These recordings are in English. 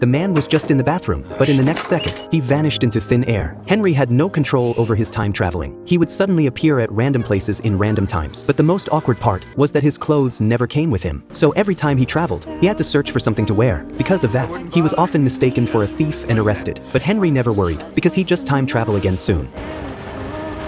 The man was just in the bathroom, but in the next second, he vanished into thin air. Henry had no control over his time traveling. He would suddenly appear at random places in random times. But the most awkward part was that his clothes never came with him. So every time he traveled, he had to search for something to wear. Because of that, he was often mistaken for a thief and arrested. But Henry never worried, because he'd just time travel again soon.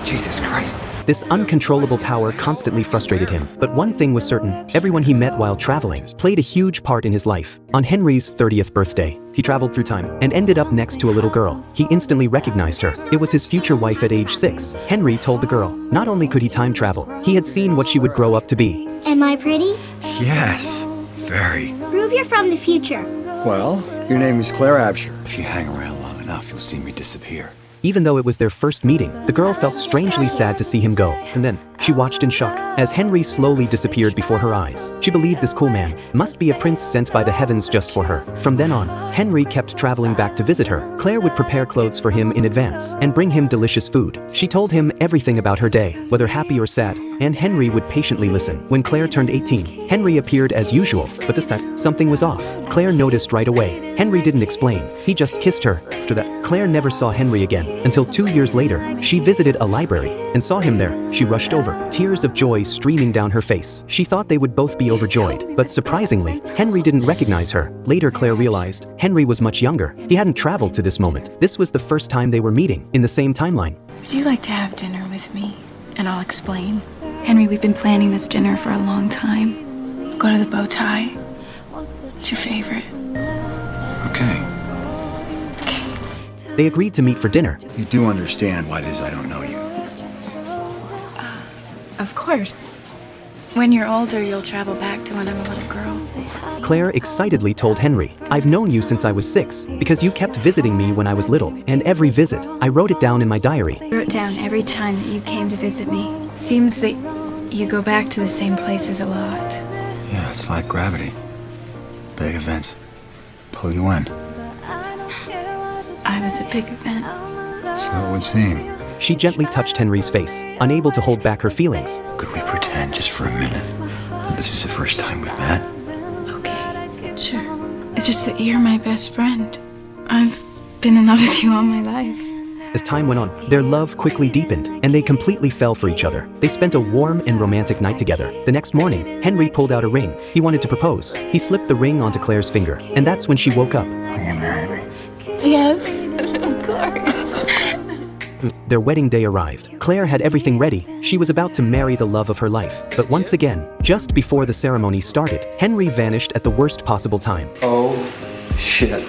Jesus Christ. This uncontrollable power constantly frustrated him, but one thing was certain: everyone he met while traveling played a huge part in his life. On Henry's 30th birthday, he traveled through time and ended up next to a little girl. He instantly recognized her. It was his future wife at age 6. Henry told the girl, not only could he time travel, he had seen what she would grow up to be. Am I pretty? Yes, very. Prove you're from the future. Well, your name is Claire Absher. If you hang around long enough, you'll see me disappear. Even though it was their first meeting, the girl felt strangely sad to see him go, and then she watched in shock as Henry slowly disappeared before her eyes. She believed this cool man must be a prince sent by the heavens just for her. From then on, Henry kept traveling back to visit her. Claire would prepare clothes for him in advance and bring him delicious food. She told him everything about her day, whether happy or sad, and Henry would patiently listen. When Claire turned 18, Henry appeared as usual, but this time, something was off. Claire noticed right away. Henry didn't explain. He just kissed her. After that, Claire never saw Henry again, until 2 years later, she visited a library and saw him there. She rushed over, tears of joy streaming down her face. She thought they would both be overjoyed, but surprisingly, Henry didn't recognize her. Later, Claire realized Henry was much younger. He hadn't traveled to this moment. This was the first time they were meeting in the same timeline. Would you like to have dinner with me? And I'll explain. Henry, we've been planning this dinner for a long time. Go to the bow tie. What's your favorite? Okay. They agreed to meet for dinner. You do understand why it is I don't know you. Of course. When you're older, you'll travel back to when I'm a little girl. Claire excitedly told Henry, I've known you since I was 6, because you kept visiting me when I was little, and every visit, I wrote it down in my diary. I wrote down every time that you came to visit me. Seems that you go back to the same places a lot. Yeah, it's like gravity. Big events pull you in. I was a big event. So it would seem. She gently touched Henry's face, unable to hold back her feelings. Could we pretend just for a minute that this is the first time we've met? Okay, sure. It's just that you're my best friend. I've been in love with you all my life. As time went on, their love quickly deepened, and they completely fell for each other. They spent a warm and romantic night together. The next morning, Henry pulled out a ring. He wanted to propose. He slipped the ring onto Claire's finger, and that's when she woke up. Will you marry me? Yes, of course. Their wedding day arrived. Claire had everything ready. She was about to marry the love of her life. But once again, just before the ceremony started, Henry vanished at the worst possible time. Oh, shit.